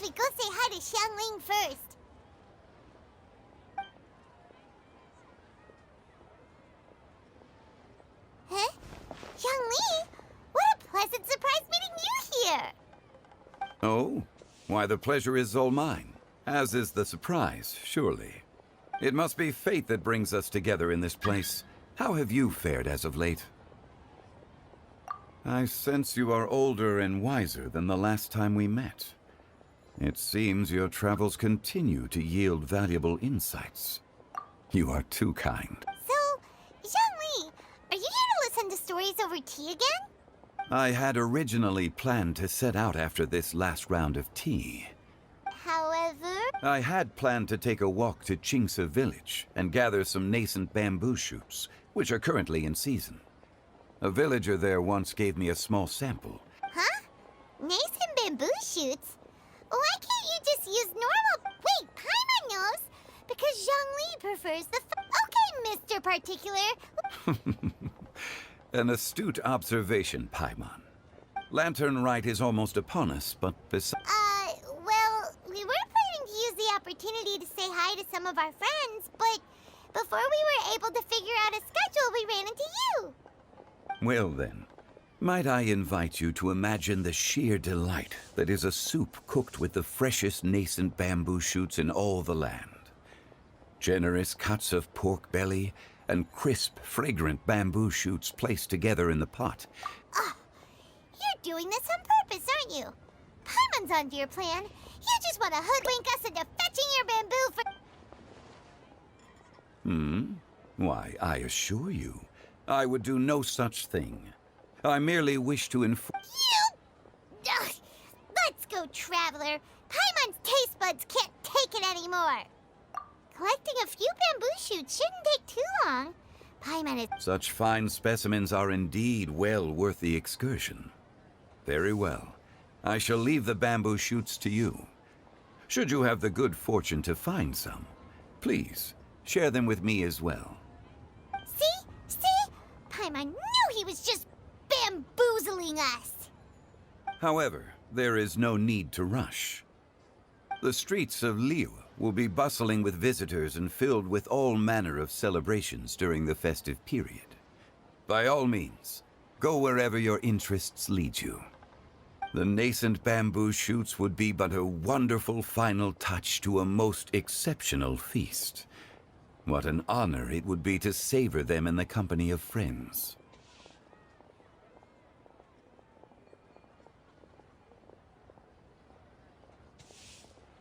suggest we go say hi to Xiangling first. Huh? Xiangling? What a pleasant surprise meeting you here! Oh? Why, the pleasure is all mine. As is the surprise, surely. It must be fate that brings us together in this place. How have you fared as of late? I sense you are older and wiser than the last time we met. It seems your travels continue to yield valuable insights. You are too kind. So, Xiangling, are you here to listen to stories over tea again? I had originally planned to set out after this last round of tea. However... I had planned to take a walk to Qingce village and gather some nascent bamboo shoots, which are currently in season. A villager there once gave me a small sample. Huh? Nascent bamboo shoots? Why can't you just use normal... Wait, Paimon knows! Because Zhongli prefers the... Okay, Mr. Particular. An astute observation, Paimon. Lantern Rite is almost upon us, but besides... Well, we were planning to use the opportunity to say hi to some of our friends, but before we were able to figure out a schedule, we ran into you. Well then, might I invite you to imagine the sheer delight that is a soup cooked with the freshest nascent bamboo shoots in all the land. Generous cuts of pork belly and crisp, fragrant bamboo shoots placed together in the pot. Oh, you're doing this on purpose, aren't you? Paimon's onto your plan. You just want to hoodwink us into fetching your bamboo for... Why, I assure you, I would do no such thing. I merely wish to inform... You... Ugh. Let's go, Traveler. Paimon's taste buds can't take it anymore. Collecting a few bamboo shoots shouldn't take too long. Paimon is... Such fine specimens are indeed well worth the excursion. Very well. I shall leave the bamboo shoots to you. Should you have the good fortune to find some, please share them with me as well. See? See? Paimon knew he was just bamboozling us. However, there is no need to rush. The streets of Liu will be bustling with visitors and filled with all manner of celebrations during the festive period. By all means, go wherever your interests lead you. The nascent bamboo shoots would be but a wonderful final touch to a most exceptional feast. What an honor it would be to savor them in the company of friends.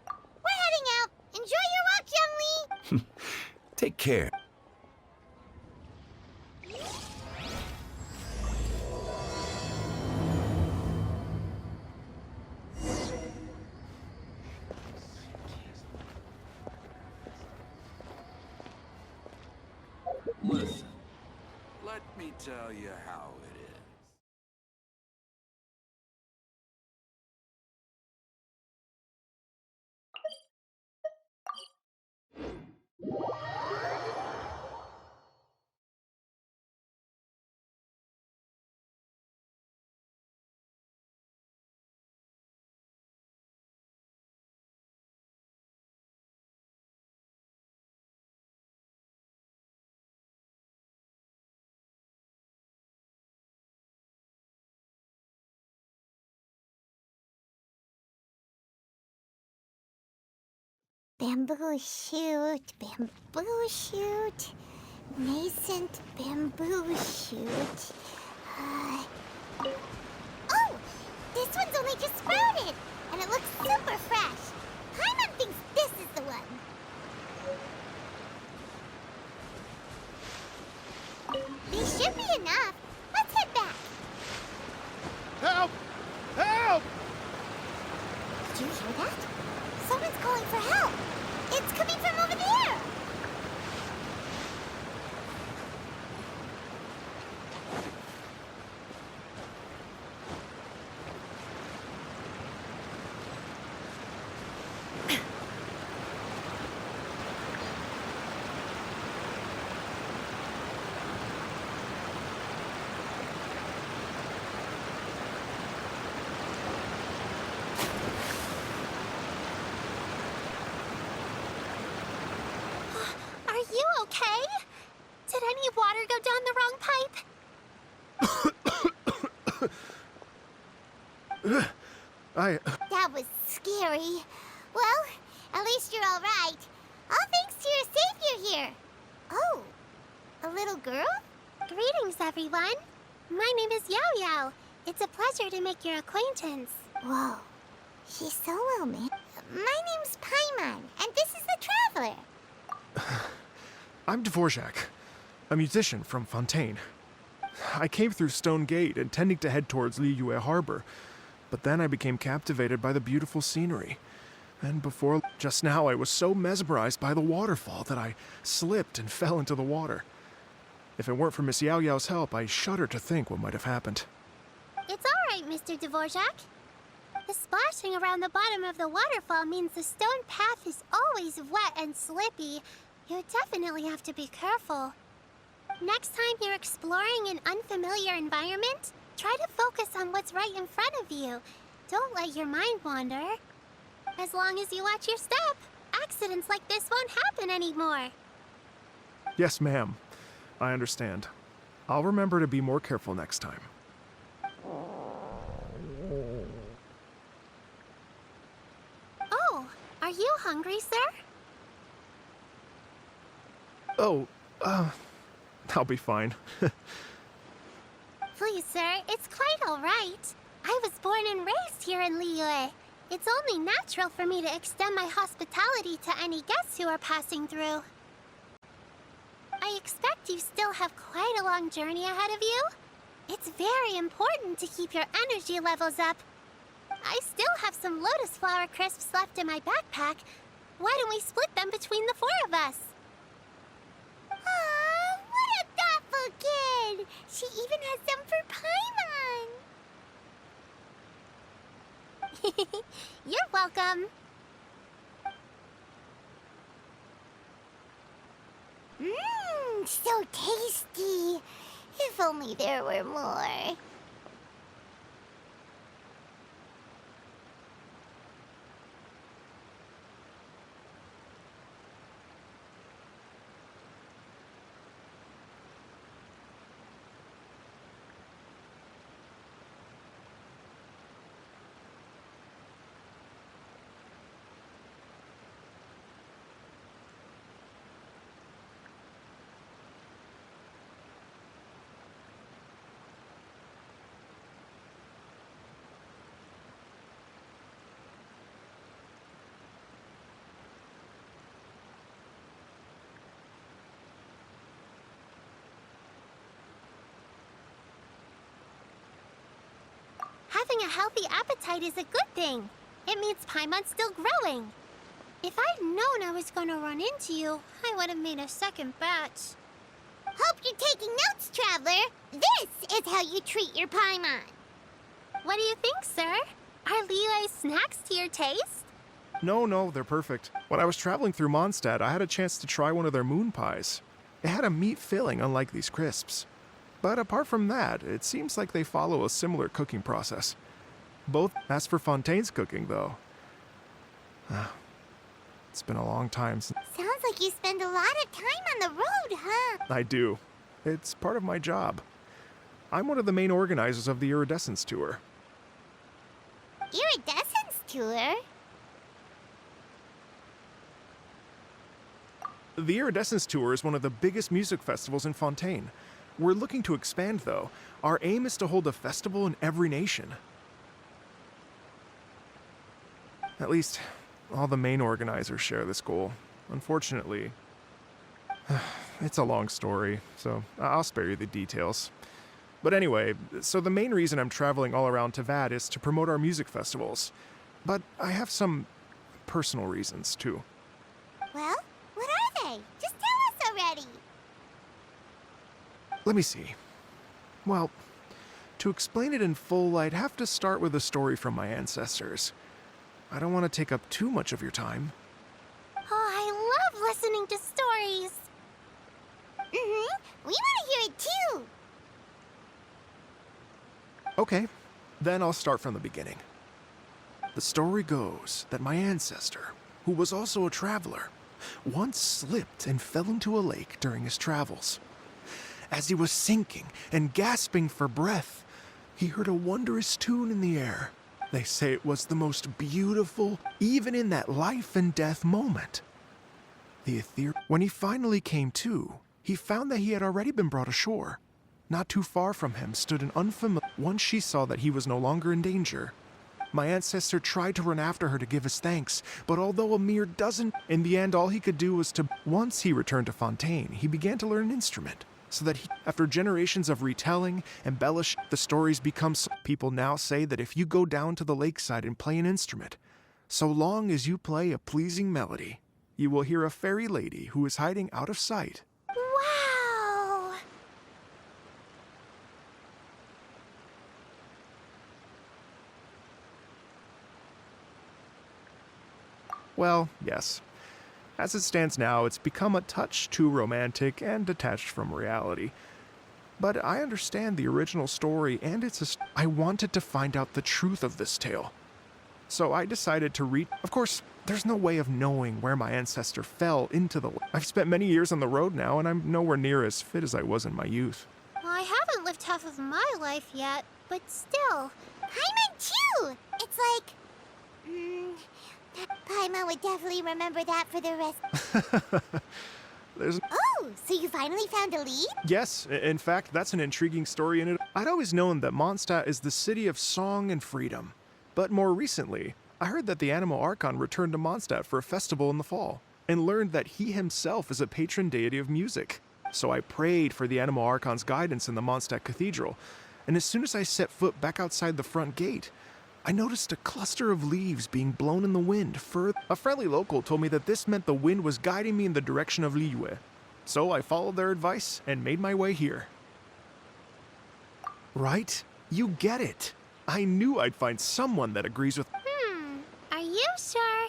We're heading out. Enjoy your walk, Young Lee. Take care. Listen, let me tell you how it is. Bamboo shoot, nascent bamboo shoot. Oh! This one's only just sprouted, and it looks super fresh. Paimon thinks this is the one. These should be enough. Let's head back. Help! Help! Did you hear that? Someone's calling for help. It's coming from over there. water go down the wrong pipe? That was scary. Well, at least you're all right. All thanks to your savior here. Oh, a little girl? Greetings, everyone. My name is Yao Yao. It's a pleasure to make your acquaintance. Whoa, she's so well made. My name's Paimon, and this is the Traveler. I'm Dvorak, a musician from Fontaine. I came through Stone Gate intending to head towards Liyue Harbor, but then I became captivated by the beautiful scenery. And before just now, I was so mesmerized by the waterfall that I slipped and fell into the water. If it weren't for Miss Yao Yao's help, I shudder to think what might have happened. It's all right, Mr. Dvorak. The splashing around the bottom of the waterfall means the stone path is always wet and slippy. You definitely have to be careful. Next time you're exploring an unfamiliar environment, try to focus on what's right in front of you. Don't let your mind wander. As long as you watch your step, accidents like this won't happen anymore. Yes, ma'am. I understand. I'll remember to be more careful next time. Oh, are you hungry, sir? Oh, I'll be fine. Please, sir, it's quite all right. I was born and raised here in Liyue. It's only natural for me to extend my hospitality to any guests who are passing through. I expect you still have quite a long journey ahead of you. It's very important to keep your energy levels up. I still have some lotus flower crisps left in my backpack. Why don't we split them between the four of us? Aw, what a thoughtful kid! She even has some for Paimon! You're welcome. Mmm, so tasty. If only there were more. Having a healthy appetite is a good thing. It means Paimon's still growing. If I'd known I was gonna run into you, I would have made a second batch. Hope you're taking notes, Traveler. This is how you treat your Paimon. What do you think, sir? Are Liyue's snacks to your taste? No, they're perfect. When I was traveling through Mondstadt, I had a chance to try one of their moon pies. It had a meat filling, unlike these crisps. But apart from that, it seems like they follow a similar cooking process. Both as for Fontaine's cooking, though. It's been a long time since Sounds like you spend a lot of time on the road, huh? I do. It's part of my job. I'm one of the main organizers of the Iridescence Tour. Iridescence tour? The Iridescence Tour is one of the biggest music festivals in Fontaine. We're looking to expand, though. Our aim is to hold a festival in every nation. At least, all the main organizers share this goal. Unfortunately, it's a long story, so I'll spare you the details. But anyway, so the main reason I'm traveling all around Tavad is to promote our music festivals. But I have some personal reasons, too. Well, what are they? Just tell us already. Let me see. Well, to explain it in full, I'd have to start with a story from my ancestors. I don't want to take up too much of your time. Oh, I love listening to stories. We want to hear it too. Okay, then I'll start from the beginning. The story goes that my ancestor, who was also a traveler, once slipped and fell into a lake during his travels. as he was sinking and gasping for breath, he heard a wondrous tune in the air. They say it was the most beautiful, even in that life and death moment. When he finally came to, he found that he had already been brought ashore. Not too far from him stood an unfamiliar. Once she saw that he was no longer in danger, my ancestor tried to run after her to give his thanks, but although a mere dozen, in the end all he could do was to. Once he returned to Fontaine, he began to learn an instrument, so that after generations of retelling, embellish, the stories become. People now say that if you go down to the lakeside and play an instrument, so long as you play a pleasing melody, you will hear a fairy lady who is hiding out of sight. Wow! Well, yes. As it stands now, it's become a touch too romantic and detached from reality. But I understand the original story, and I wanted to find out the truth of this tale. So I decided to read. Of course, there's no way of knowing where my ancestor fell into the. I've spent many years on the road now, and I'm nowhere near as fit as I was in my youth. Well, I haven't lived half of my life yet, but still. Paimon too! It's like... Paimon would definitely remember that for the rest. There's. Oh, so you finally found a lead? Yes, in fact, that's an intriguing story in it. I'd always known that Mondstadt is the city of song and freedom. But more recently, I heard that the Animal Archon returned to Mondstadt for a festival in the fall, and learned that he himself is a patron deity of music. So I prayed for the Animal Archon's guidance in the Mondstadt Cathedral, and as soon as I set foot back outside the front gate, I noticed a cluster of leaves being blown in the wind. A friendly local told me that this meant the wind was guiding me in the direction of Liyue. So I followed their advice and made my way here. Right? You get it. I knew I'd find someone that agrees with. Are you sure?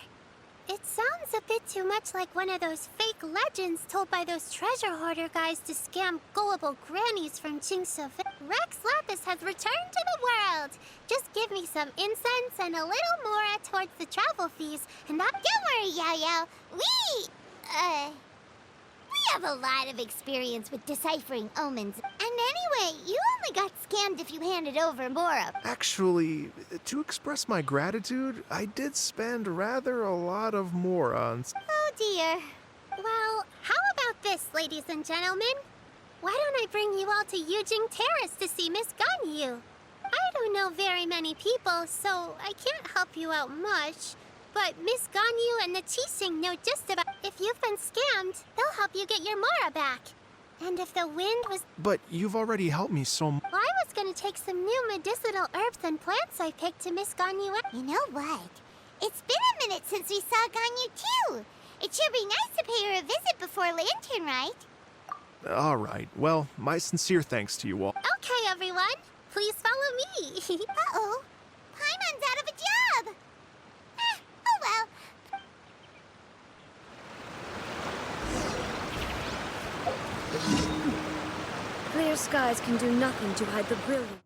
It sounds a bit too much like one of those fake legends told by those treasure hoarder guys to scam gullible grannies from Jingsa. Rex Lapis has returned to the world. Just give me some incense and a little more towards the travel fees, and that. Don't worry, Yao Yao. We have a lot of experience with deciphering omens. And anyway, you only got scammed if you handed over Mora. Actually, to express my gratitude, I did spend rather a lot of more on. Oh dear. Well, how about this, ladies and gentlemen? Why don't I bring you all to Yujing Terrace to see Miss Ganyu? I don't know very many people, so I can't help you out much. But Miss Ganyu and the Qixing know just about. If you've been scammed, they'll help you get your Mora back. And if the wind was. But you've already helped me so much. Well, I was gonna take some new medicinal herbs and plants I picked to Miss Ganyu. You know what? It's been a minute since we saw Ganyu too. It should be nice to pay her a visit before Lantern, right? All right. Well, my sincere thanks to you all. Okay, everyone. Please follow me. Uh-oh. Paimon's out of a job. Oh well. Clear skies can do nothing to hide the brilliance.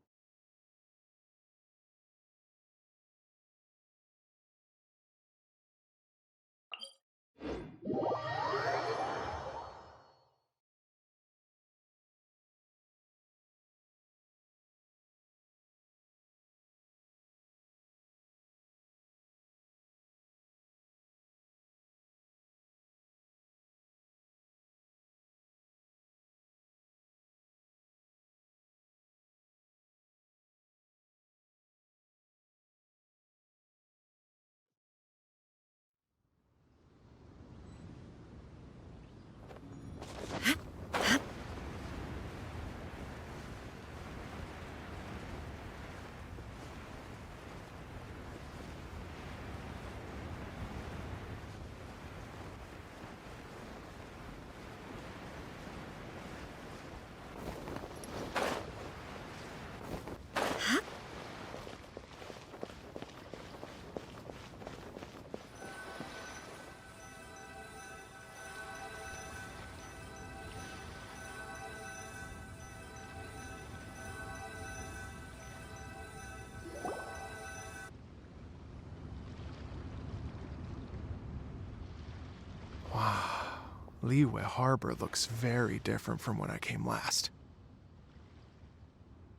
Liyue Harbor looks very different from when I came last.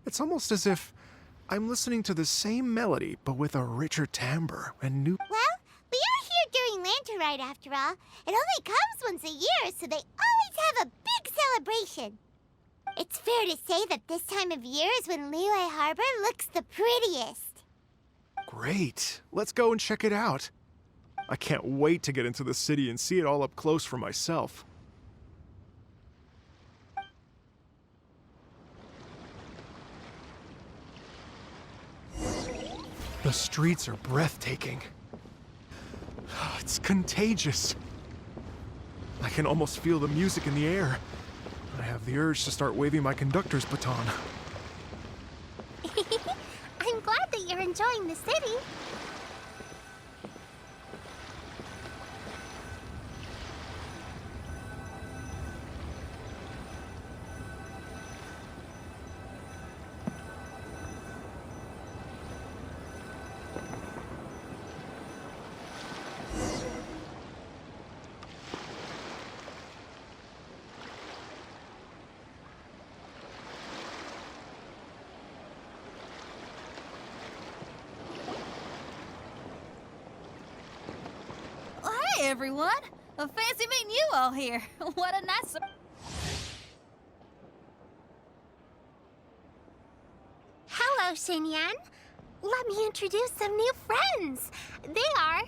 It's almost as if I'm listening to the same melody, but with a richer timbre and new. Well, we are here during Lantern Rite after all. It only comes once a year, so they always have a big celebration. It's fair to say that this time of year is when Liyue Harbor looks the prettiest. Great. Let's go and check it out. I can't wait to get into the city and see it all up close for myself. The streets are breathtaking. It's contagious. I can almost feel the music in the air. I have the urge to start waving my conductor's baton. I'm glad that you're enjoying the city. Hey everyone! Fancy meeting you all here. What a nice... Hello, Xinyan. Let me introduce some new friends. They are...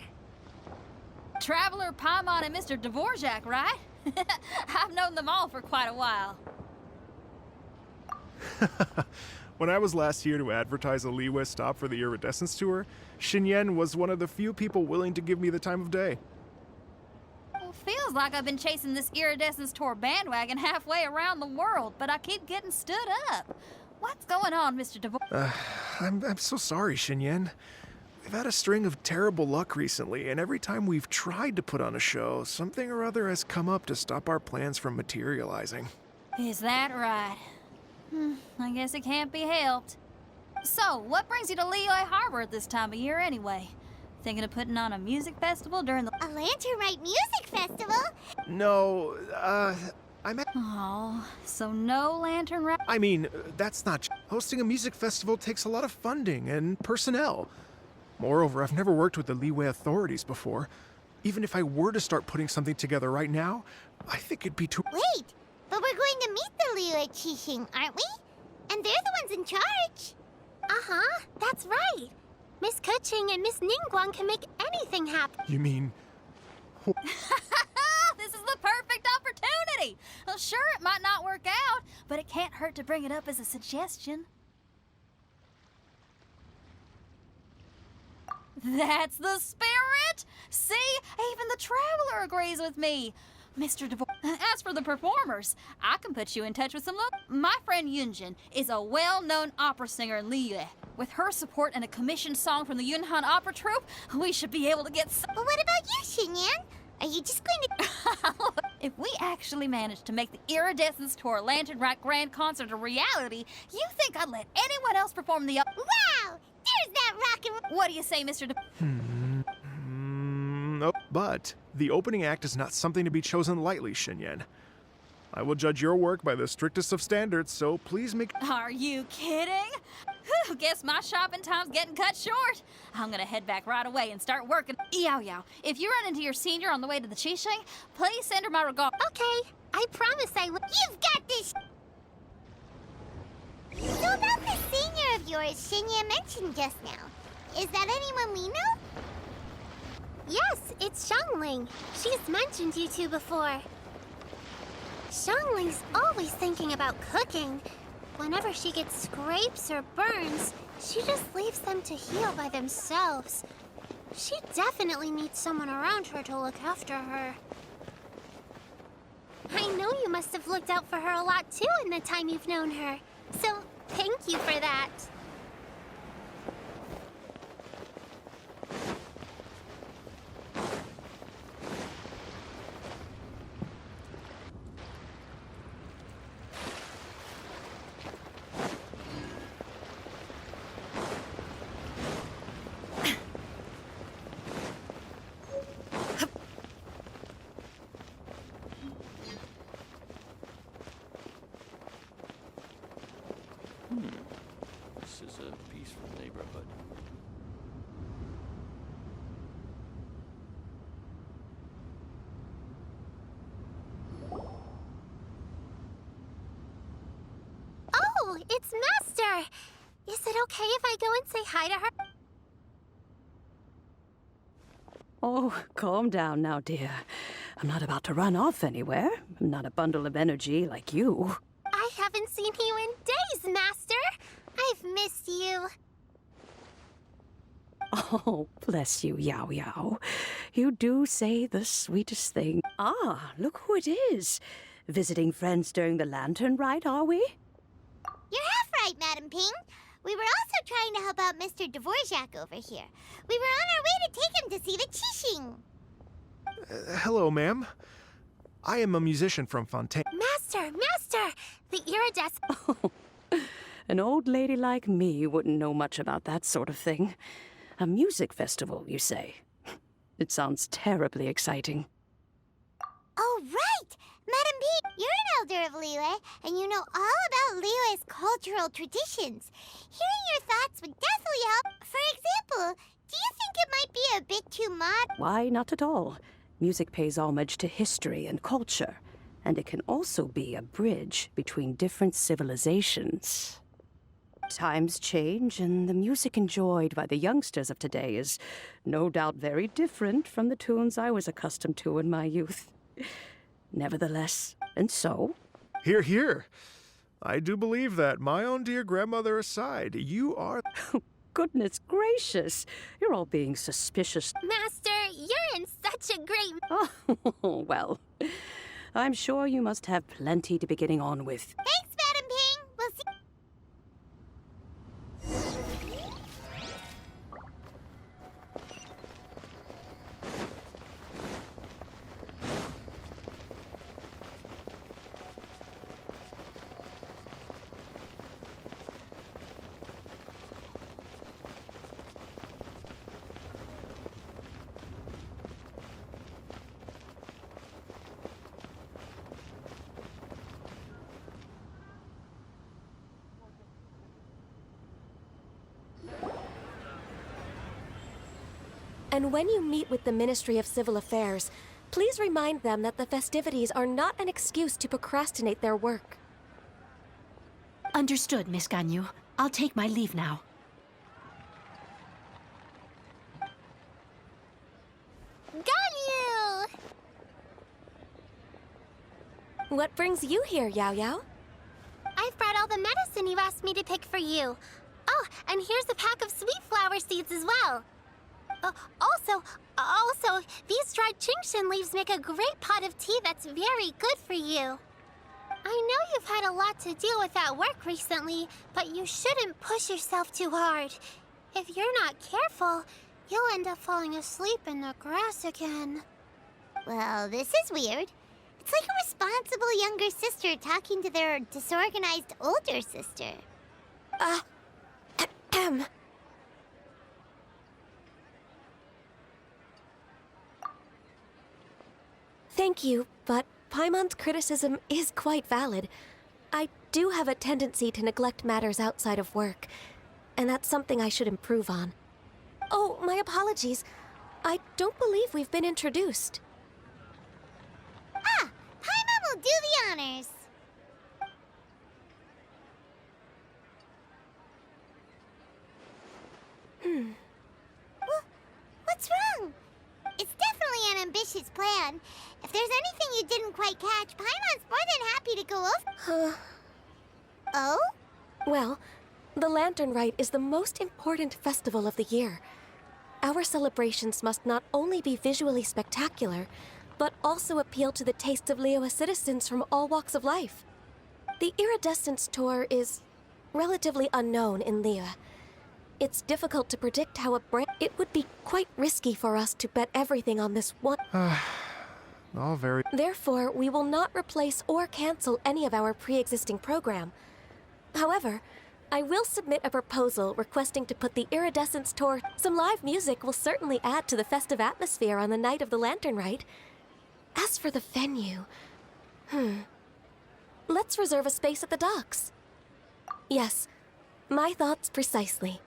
Traveler, Paimon, and Mr. Dvorak, right? I've known them all for quite a while. When I was last here to advertise a Liyue stop for the Iridescence Tour, Xinyan was one of the few people willing to give me the time of day. Well, feels like I've been chasing this Iridescence Tour bandwagon halfway around the world, but I keep getting stood up. What's going on, Mr. Dvorak? I'm so sorry, Xinyan. We've had a string of terrible luck recently, and every time we've tried to put on a show, something or other has come up to stop our plans from materializing. Is that right? I guess it can't be helped. So, what brings you to Liyue Harbor at this time of year anyway? Thinking of putting on a music festival during the... A Lantern Rite Music Festival? No, I'm at... Oh, so no Lantern Rite? I mean, that's not... Hosting a music festival takes a lot of funding and personnel. Moreover, I've never worked with the Liyue authorities before. Even if I were to start putting something together right now, I think it'd be too... Wait, but we're going to meet the Liyue Qixing, aren't we? And they're the ones in charge. Uh-huh, that's right. Miss Keqing and Miss Ningguang can make anything happen. You mean... This is the perfect opportunity! Well, sure, it might not work out, but it can't hurt to bring it up as a suggestion. That's the spirit! See? Even the Traveler agrees with me. Mr. Dvorak. As for the performers, I can put you in touch with some My friend Yunjin is a well-known opera singer in Liyue. With her support and a commissioned song from the Yunhan Opera Troupe, we should be able to get some... But what about you, Xinyan? Are you just going to... If we actually manage to make the Iridescence Tour Lantern Rite Grand Concert a reality, you think I'd let anyone else perform the... Wow! There's that rock and... What do you say, Mr. No, but the opening act is not something to be chosen lightly, Xinyan. I will judge your work by the strictest of standards, so please make... Are you kidding? Whew, guess my shopping time's getting cut short. I'm gonna head back right away and start working. Yao Yao, if you run into your senior on the way to the Qixing, please send her my regards. Okay, I promise I will. You've got this! So about the senior of yours Xinyan mentioned just now, is that anyone we know? Yes, it's Xiangling. She's mentioned you two before. Xiangling's always thinking about cooking. Whenever she gets scrapes or burns, she just leaves them to heal by themselves. She definitely needs someone around her to look after her. I know you must have looked out for her a lot too in the time you've known her. So, thank you for that. it's Master! Is it okay if I go and say hi to her? Oh, calm down now, dear. I'm not about to run off anywhere. I'm not a bundle of energy like you. I haven't seen you in days, Master! I've missed you. Oh, bless you, Yao Yao. You do say the sweetest thing. Ah, look who it is. Visiting friends during the lantern rite, are we? You're half right, Madam Ping. We were also trying to help out Mr. Dvorak over here. We were on our way to take him to see the Qixing. Hello, ma'am. I am a musician from Fontaine. Master! The iridescent... An old lady like me wouldn't know much about that sort of thing. A music festival, you say? It sounds terribly exciting. Oh, right! Madam Ping, you're an elder of Liyue, and you know all about Liyue's cultural traditions. Hearing your thoughts would definitely help. For example, do you think it might be a bit too modern? Why, not at all. Music pays homage to history and culture, and it can also be a bridge between different civilizations. Times change, and the music enjoyed by the youngsters of today is no doubt very different from the tunes I was accustomed to in my youth. Nevertheless, and so... Hear, hear. I do believe that, my own dear grandmother aside, you are... Goodness gracious, you're all being suspicious. Master, you're in such a great... Oh, well, I'm sure you must have plenty to be getting on with. Thanks, Madam Ping. We'll see... And when you meet with the Ministry of Civil Affairs, please remind them that the festivities are not an excuse to procrastinate their work. Understood, Miss Ganyu. I'll take my leave now. Got you! What brings you here, Yao Yao? I've brought all the medicine you asked me to pick for you. Oh, and here's a pack of sweet flower seeds as well. Also, these dried Genshin leaves make a great pot of tea that's very good for you. I know you've had a lot to deal with at work recently, but you shouldn't push yourself too hard. If you're not careful, you'll end up falling asleep in the grass again. Well, this is weird. It's like a responsible younger sister talking to their disorganized older sister. Thank you, but Paimon's criticism is quite valid. I do have a tendency to neglect matters outside of work, and that's something I should improve on. Oh, my apologies. I don't believe we've been introduced. Ah, Paimon will do the honors. What's wrong? It's definitely an ambitious plan. If there's anything you didn't quite catch, Paimon's more than happy to go over. Oh? Well, the Lantern Rite is the most important festival of the year. Our celebrations must not only be visually spectacular, but also appeal to the tastes of Liyue citizens from all walks of life. The Iridescence Tour is relatively unknown in Liyue. It's difficult to predict how a brand... It would be quite risky for us to bet everything on this one... All very... Therefore, we will not replace or cancel any of our pre-existing program. However, I will submit a proposal requesting to put the Iridescence Tour... Some live music will certainly add to the festive atmosphere on the night of the Lantern Rite. As for the venue... Let's reserve a space at the docks. Yes, my thoughts precisely.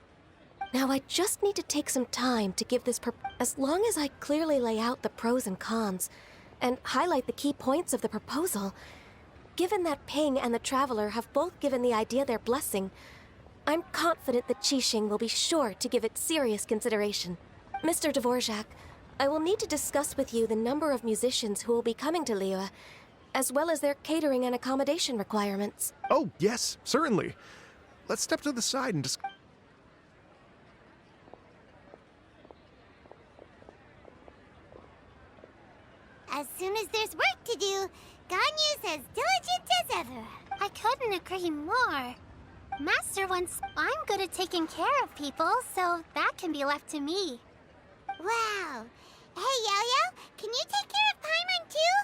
Now I just need to take some time to give this as long as I clearly lay out the pros and cons, and highlight the key points of the proposal, given that Ping and the Traveler have both given the idea their blessing, I'm confident that Qixing will be sure to give it serious consideration. Mr. Dvorak, I will need to discuss with you the number of musicians who will be coming to Liyue, as well as their catering and accommodation requirements. Oh, yes, certainly. Let's step to the side and discuss. As soon as there's work to do, Ganyu's as diligent as ever. I couldn't agree more. Master wants... I'm good at taking care of people, so that can be left to me. Wow. Hey, Yo-Yo, can you take care of Paimon too?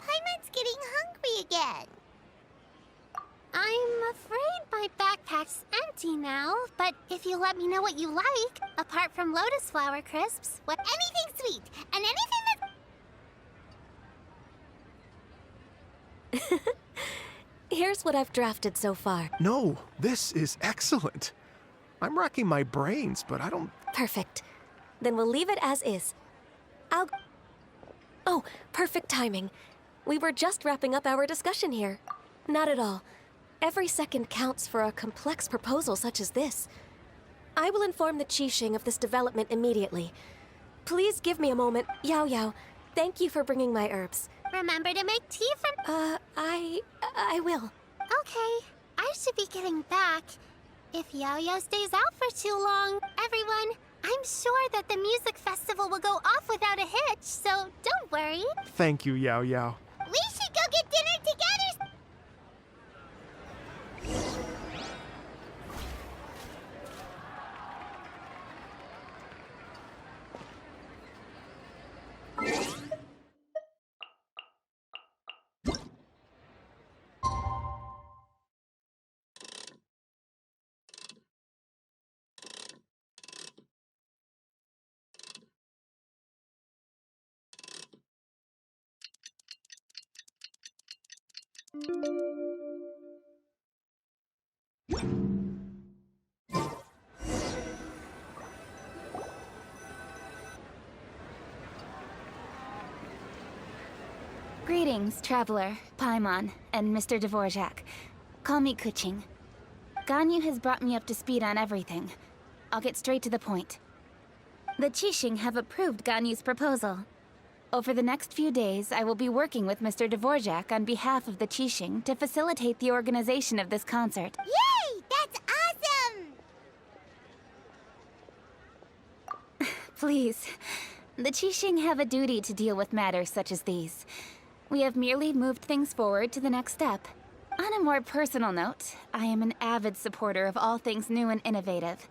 Paimon's getting hungry again. I'm afraid my backpack's empty now, but if you let me know what you like, apart from lotus flower crisps, anything sweet, and anything that's... Here's what I've drafted so far. No, this is excellent. I'm racking my brains, but I don't... Perfect. Then we'll leave it as is. Oh, perfect timing. We were just wrapping up our discussion here. Not at all. Every second counts for a complex proposal such as this. I will inform the Qixing of this development immediately. Please give me a moment. Yao Yao, thank you for bringing my herbs. Remember to make tea from... I will. Okay, I should be getting back. If Yo-Yo stays out for too long, everyone, I'm sure that the music festival will go off without a hitch, so don't worry. Thank you, Yao Yao. We should go get dinner together. Greetings, Traveler, Paimon, and Mr. Dvorak. Call me Kuching. Ganyu has brought me up to speed on everything. I'll get straight to the point. The Qixing have approved Ganyu's proposal. Over the next few days, I will be working with Mr. Dvorak on behalf of the Qixing to facilitate the organization of this concert. Yay! That's awesome! Please. The Qixing have a duty to deal with matters such as these. We have merely moved things forward to the next step. On a more personal note, I am an avid supporter of all things new and innovative.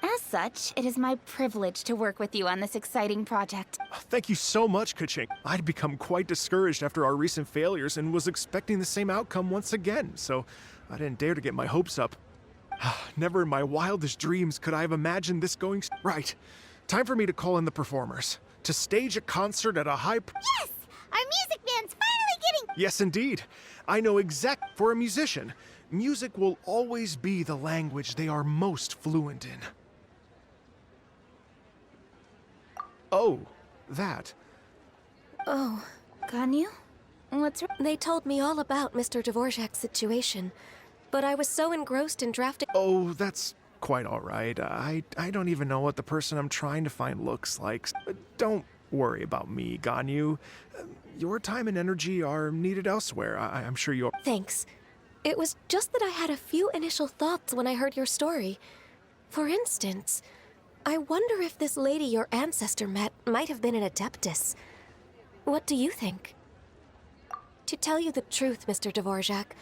As such, it is my privilege to work with you on this exciting project. Thank you so much, Kuching. I'd become quite discouraged after our recent failures and was expecting the same outcome once again, so I didn't dare to get my hopes up. Never in my wildest dreams could I have imagined this going... Right. Time for me to call in the performers. To stage a concert at a high... Yes! Our music band's finally getting... Yes, indeed. I know for a musician, music will always be the language they are most fluent in. Oh, that. Oh, Ganyu? What's wrong? they told me all about Mr. Dvorak's situation, but I was so engrossed in drafting... Oh, that's quite all right. I don't even know what the person I'm trying to find looks like. Don't worry about me, Ganyu. Your time and energy are needed elsewhere. I'm sure you're... Thanks. It was just that I had a few initial thoughts when I heard your story. For instance, I wonder if this lady your ancestor met might have been an Adeptus. What do you think? To tell you the truth, Mr. Dvorak,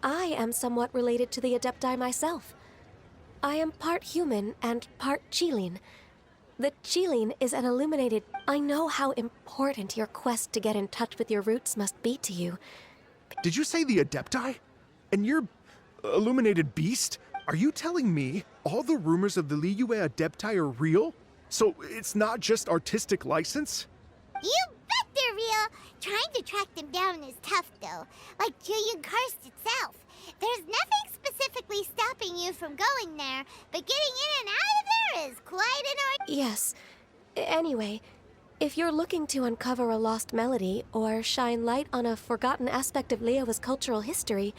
I am somewhat related to the Adepti myself. I am part human and part Qilin. The Qilin is an illuminated... I know how important your quest to get in touch with your roots must be to you. Did you say the Adepti? And you're... illuminated beast? Are you telling me all the rumors of the Liyue Adepti are real? So it's not just artistic license? You bet they're real! Trying to track them down is tough, though. Like Julian Karst itself. There's nothing specifically stopping you from going there, but getting in and out of there is quite an art. Yes. Anyway, If you're looking to uncover a lost melody or shine light on a forgotten aspect of Liyue's cultural history,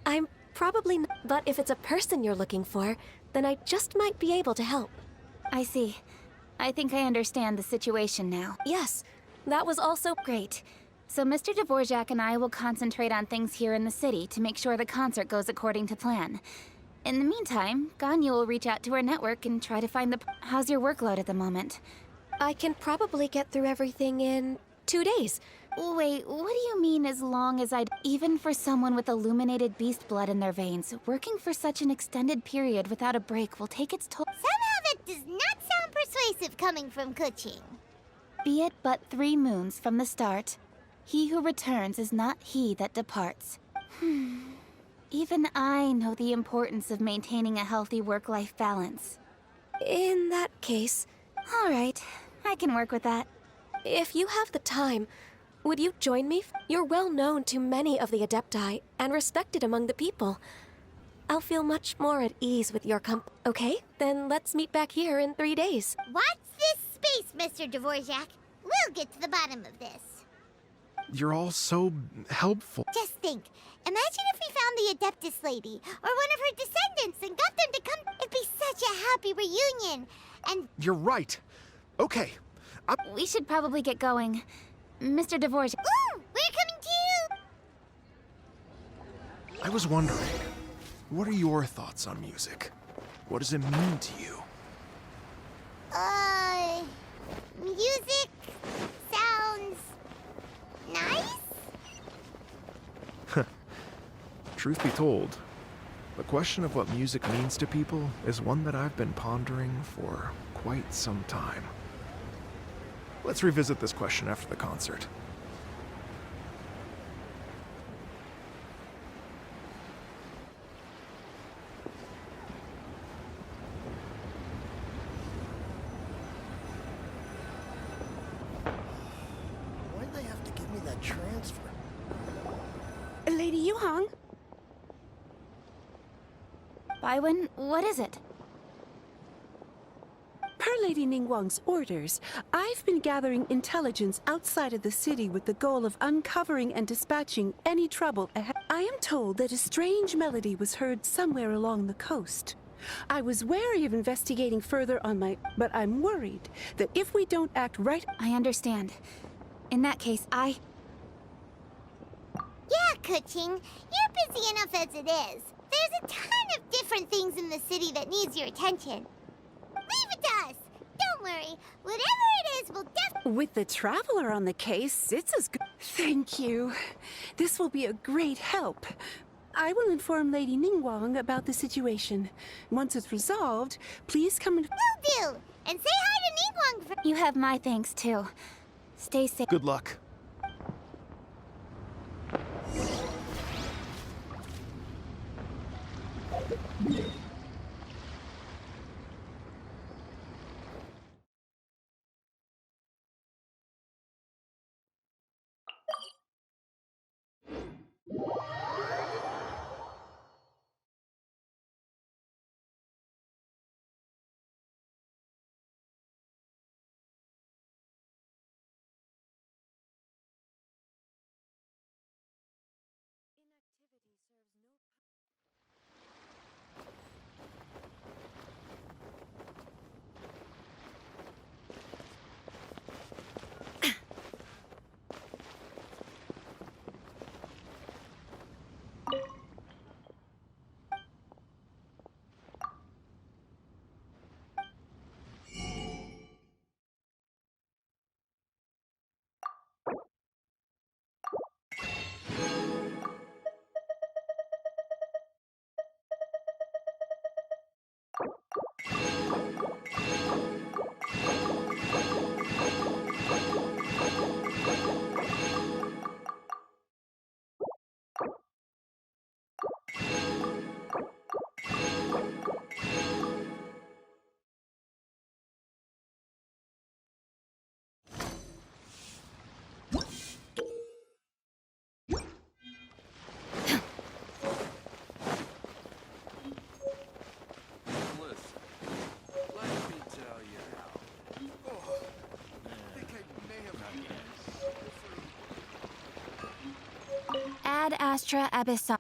I'm probably not. But if it's a person you're looking for, then I just might be able to help. I see. I think I understand the situation now. Yes, that was also Great. So Mr. Dvorak and I will concentrate on things here in the city to make sure the concert goes according to plan. In the meantime, Ganyu will reach out to her network and try to find the... How's your workload at the moment? I can probably get through everything in 2 days. Wait, what do you mean as long as I'd... Even for someone with illuminated beast blood in their veins, working for such an extended period without a break will take its toll. Somehow that does not sound persuasive coming from Kuching. Be it but 3 moons from the start, he who returns is not he that departs. Even I know the importance of maintaining a healthy work-life balance. In that case, All right, I can work with that. if you have the time, would you join me? You're well known to many of the Adepti and respected among the people. I'll feel much more at ease with your Okay, then let's meet back here in 3 days. Watch this space, Mr. Dvorak. We'll get to the bottom of this. You're all so helpful. Just think. Imagine if we found the Adeptus lady, or one of her descendants, and got them to come. It'd be such a happy reunion. And You're right. Okay. We should probably get going. Mr. Dvorak... ooh, we're coming to you. I was wondering, what are your thoughts on music? What does it mean to you? Music sounds nice. Truth be told, the question of what music means to people is one that I've been pondering for quite some time. Let's revisit this question after the concert. Why'd they have to give me that transfer? Lady Yuhang? Baiwen, what is it? Per Lady Ningguang's orders, I've been gathering intelligence outside of the city with the goal of uncovering and dispatching any trouble ahead. I am told that a strange melody was heard somewhere along the coast. I was wary of investigating further on my... but I'm worried that if we don't act right... I understand. In that case, Yeah, Kuching, you're busy enough as it is. There's a ton of different things in the city that needs your attention. Leave it to us. Don't worry. Whatever it is, we'll definitely... With the Traveler on the case, it's as good... Thank you. This will be a great help. I will inform Lady Ningguang about the situation. Once it's resolved, please come and... Will do. And say hi to Ningguang for... you have my thanks too. Stay safe. Good luck. Ad Astra Abyssal.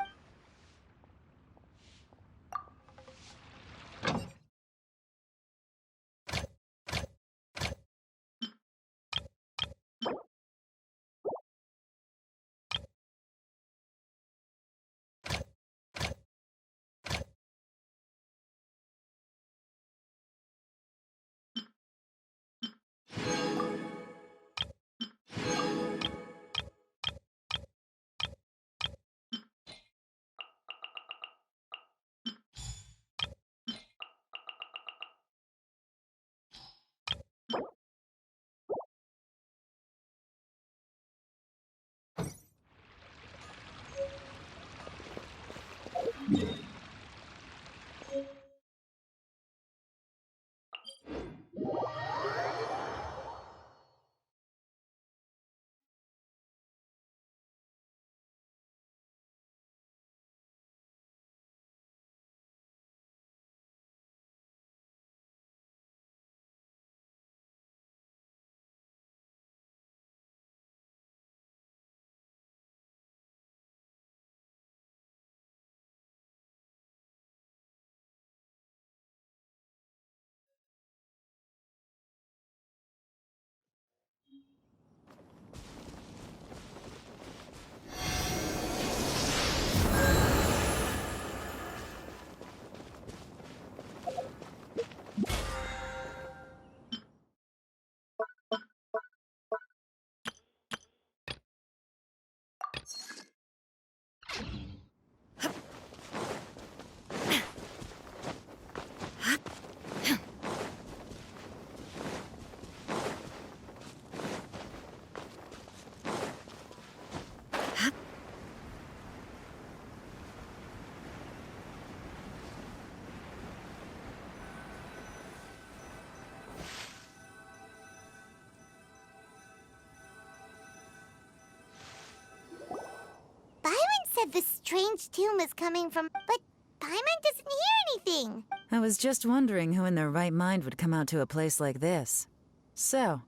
Byron said the strange tune was coming from, but Paimon doesn't hear anything. I was just wondering who in their right mind would come out to a place like this. So,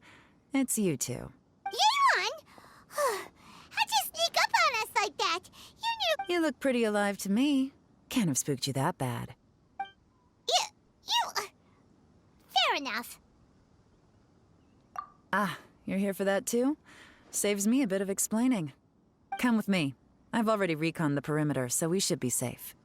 it's you two. Yeon! How'd you sneak up on us like that? You knew... You look pretty alive to me. Can't have spooked you that bad. Fair enough. Ah, you're here for that too? Saves me a bit of explaining. Come with me. I've already reconned the perimeter, so we should be safe.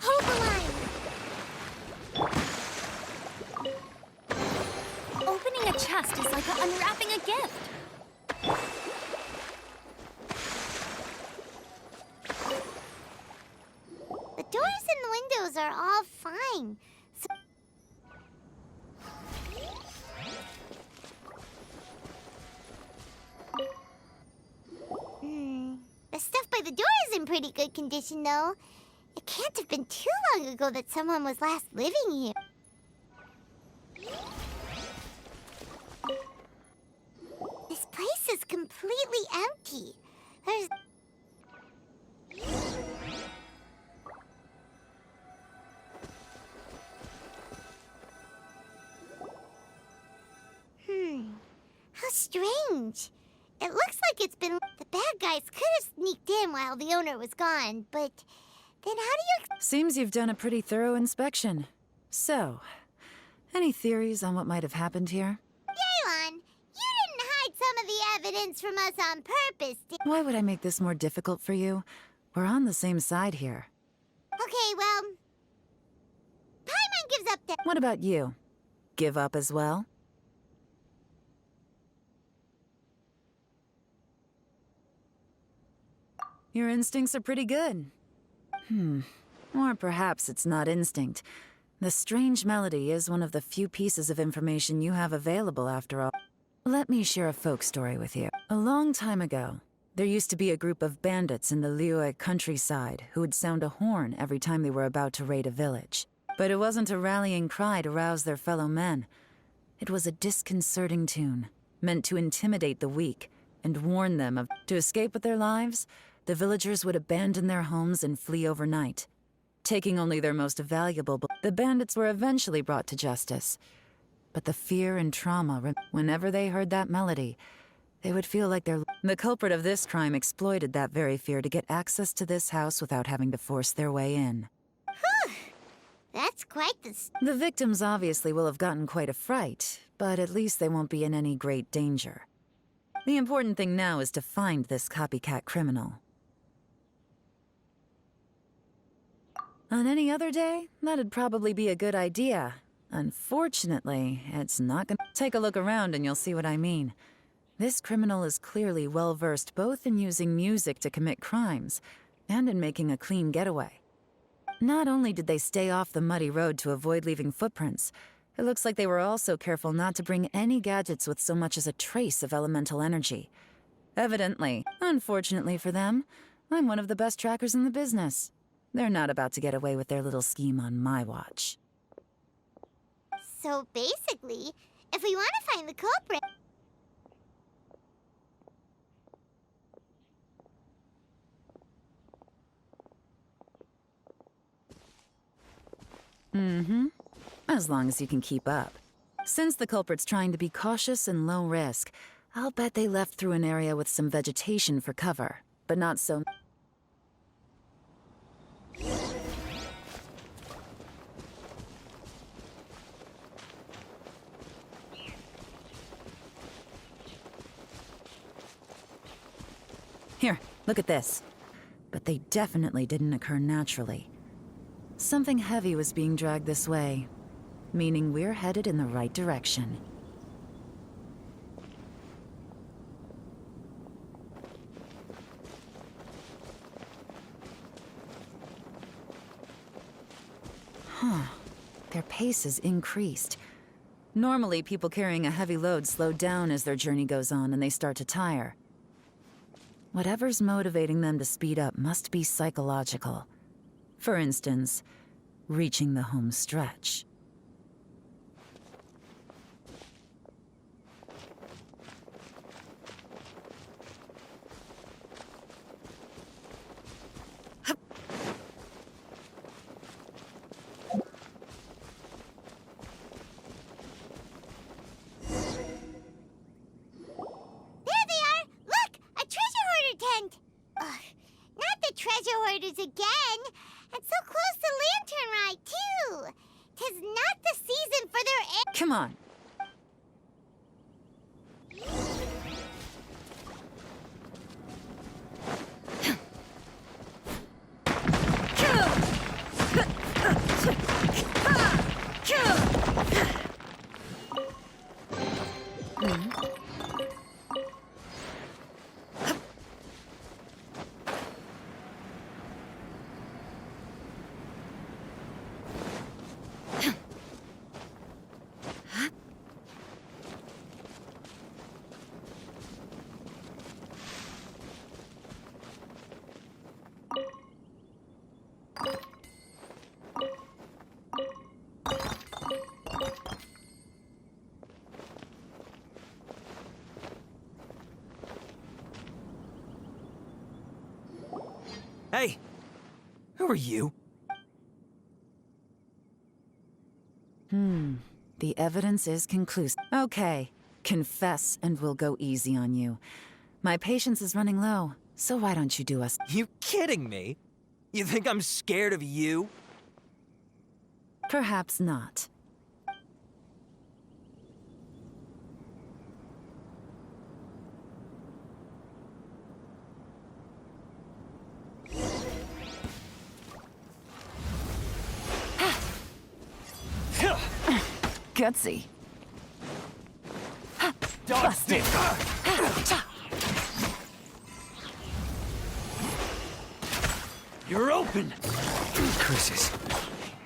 Hold the line. Opening a chest is like unwrapping a gift. The doors and the windows are all fine. The stuff by the door is in pretty good condition, though. It can't have been too long ago that someone was last living here. This place is completely empty. There's... How strange. It looks like it's been... The bad guys could have sneaked in while the owner was gone, but then how do you... Seems you've done a pretty thorough inspection. So, any theories on what might have happened here? Yeon, you didn't hide some of the evidence from us on purpose, did... Why would I make this more difficult for you? We're on the same side here. Okay, well... Paimon gives up the... What about you? Give up as well? Your instincts are pretty good. Or perhaps it's not instinct. The strange melody is one of the few pieces of information you have available after all. Let me share a folk story with you. A long time ago, There used to be a group of bandits in the Liyue countryside who would sound a horn every time they were about to raid a village. But it wasn't a rallying cry to rouse their fellow men. It was a disconcerting tune, meant to intimidate the weak and warn them of... To escape with their lives, the villagers would abandon their homes and flee overnight, taking only their most valuable... The bandits were eventually brought to justice. But the fear and trauma, whenever they heard that melody, they would feel like their... The culprit of this crime exploited that very fear to get access to this house without having to force their way in. That's quite the... The victims obviously will have gotten quite a fright, but at least they won't be in any great danger. The important thing now is to find this copycat criminal. On any other day, that'd probably be a good idea. Unfortunately, it's not gonna... Take a look around and you'll see what I mean. This criminal is clearly well-versed both in using music to commit crimes and in making a clean getaway. Not only did they stay off the muddy road to avoid leaving footprints, it looks like they were also careful not to bring any gadgets with so much as a trace of elemental energy. Evidently, unfortunately for them, I'm one of the best trackers in the business. They're not about to get away with their little scheme on my watch. So basically, if we want to find the culprit... Mm-hmm. As long as you can keep up. Since the culprit's trying to be cautious and low risk, I'll bet they left through an area with some vegetation for cover, but not so... Here, look at this. But they definitely didn't occur naturally. Something heavy was being dragged this way, meaning we're headed in the right direction. Huh. Their pace has increased. Normally, people carrying a heavy load slow down as their journey goes on and they start to tire. Whatever's motivating them to speed up must be psychological. For instance, reaching the home stretch. Again, and so close to Lantern Ride, too. 'Tis not the season for their... Come on. Hey! Who are you? The evidence is conclusive. Okay, confess and we'll go easy on you. My patience is running low, so why don't you do us... You kidding me? You think I'm scared of you? Perhaps not. Gutsy. Busted! You're open! Curses.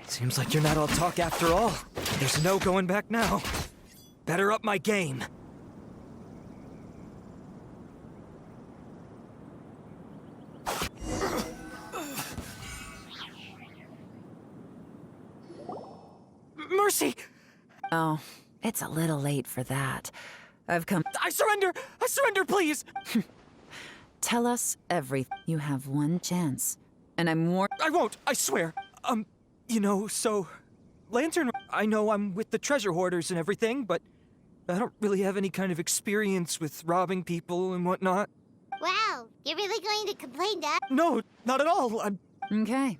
Seems like you're not all talk after all. There's no going back now. Better up my game. mercy! Oh, it's a little late for that. I've come. I surrender! I surrender, please! Tell us everything. You have one chance. And I'm more. I won't, I swear. Lantern, I know I'm with the treasure hoarders and everything, but I don't really have any kind of experience with robbing people and whatnot. Wow, you're really going to complain to us? No, not at all. Okay.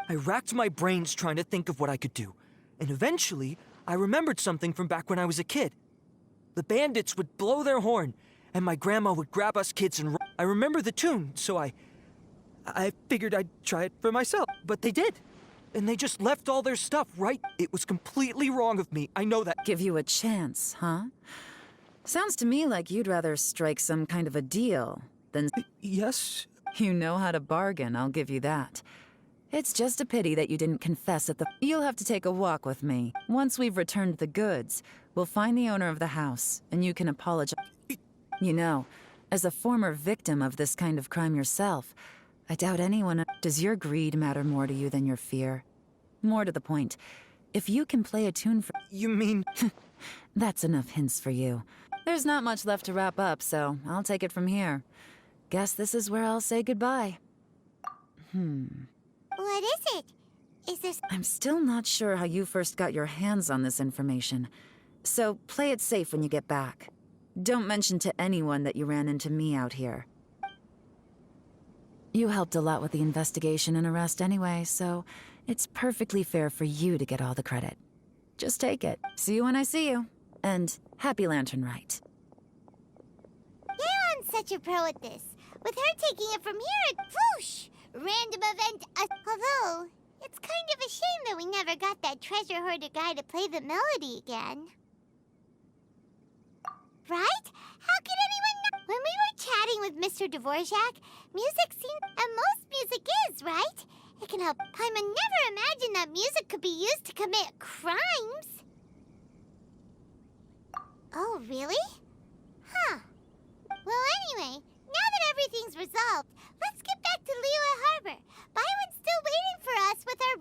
I racked my brains trying to think of what I could do. And eventually, I remembered something from back when I was a kid. The bandits would blow their horn, and my grandma would grab us kids and I remember the tune, so I figured I'd try it for myself. But they did. And they just left all their stuff right. It was completely wrong of me. I know that. Give you a chance, huh? Sounds to me like you'd rather strike some kind of a deal than... Yes? You know how to bargain, I'll give you that. It's just a pity that you didn't confess at the... You'll have to take a walk with me. Once we've returned the goods, we'll find the owner of the house, and you can apologize. You know, as a former victim of this kind of crime yourself, I doubt anyone... Does your greed matter more to you than your fear? More to the point, if you can play a tune for... You mean... That's enough hints for you. There's not much left to wrap up, so I'll take it from here. Guess this is where I'll say goodbye. What is it? Is this... I'm still not sure how you first got your hands on this information, so play it safe when you get back. Don't mention to anyone that you ran into me out here. You helped a lot with the investigation and arrest anyway, so it's perfectly fair for you to get all the credit. Just take it. See you when I see you. And happy Lantern Rite. Yeon's such a pro at this. With her taking it from here, it whoosh! Random event. Although, it's kind of a shame that we never got that treasure hoarder guy to play the melody again. Right? How could anyone know? When we were chatting with Mr. Dvorak, music seemed... And most music is, right? It can help. Paimon never imagined that music could be used to commit crimes. Oh, really? Huh. Well, anyway, now that everything's resolved, let's get back to Liyue Harbor. Byron's still waiting for us with our...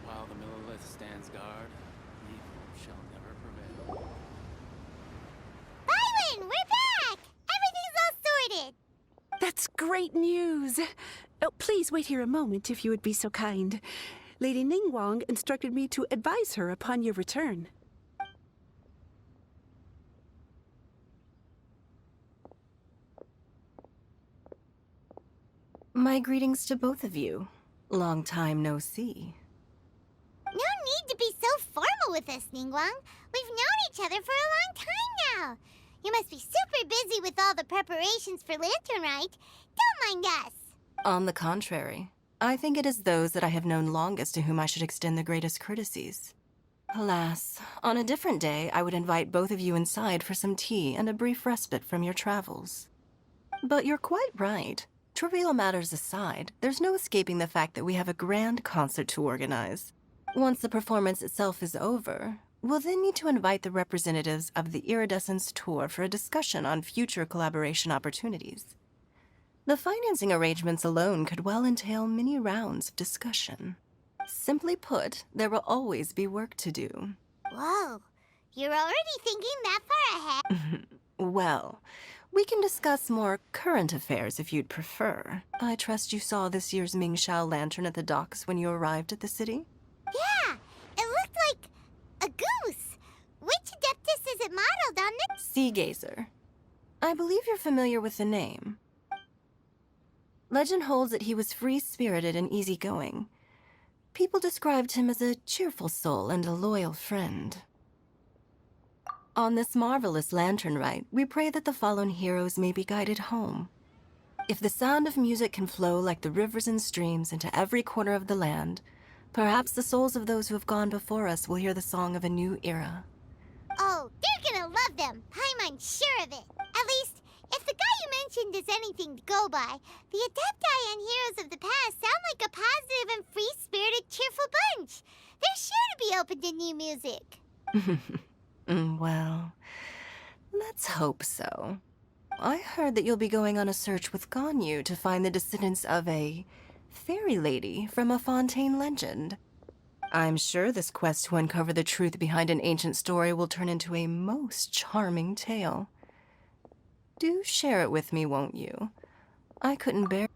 While the Millelith stands guard, evil shall never prevail. Byron, we're back! Everything's all sorted! That's great news. Oh, please wait here a moment if you would be so kind. Lady Ningguang instructed me to advise her upon your return. My greetings to both of you. Long time no see. No need to be so formal with us, Ningguang. We've known each other for a long time now. You must be super busy with all the preparations for Lantern Rite. Don't mind us. On the contrary, I think it is those that I have known longest to whom I should extend the greatest courtesies. Alas, on a different day, I would invite both of you inside for some tea and a brief respite from your travels. But you're quite right. Trivial matters aside, there's no escaping the fact that we have a grand concert to organize. Once the performance itself is over, we'll then need to invite the representatives of the Iridescence Tour for a discussion on future collaboration opportunities. The financing arrangements alone could well entail many rounds of discussion. Simply put, there will always be work to do. Whoa, you're already thinking that far ahead. Well, we can discuss more current affairs if you'd prefer. I trust you saw this year's Mingxiao lantern at the docks when you arrived at the city? Yeah, it looked like a goose. Which Adeptus is it modeled on? Sea Gazer. I believe you're familiar with the name. Legend holds that he was free-spirited and easygoing. People described him as a cheerful soul and a loyal friend. On this marvelous lantern rite, we pray that the fallen heroes may be guided home. If the sound of music can flow like the rivers and streams into every corner of the land, perhaps the souls of those who have gone before us will hear the song of a new era. Oh, they're gonna love them. I'm unsure of it. At least, if the guy you mentioned is anything to go by, the Adepti and heroes of the past sound like a positive and free-spirited, cheerful bunch. They're sure to be open to new music. Well, let's hope so. I heard that you'll be going on a search with Ganyu to find the descendants of a fairy lady from a Fontaine legend. I'm sure this quest to uncover the truth behind an ancient story will turn into a most charming tale. Do share it with me, won't you? I couldn't bear...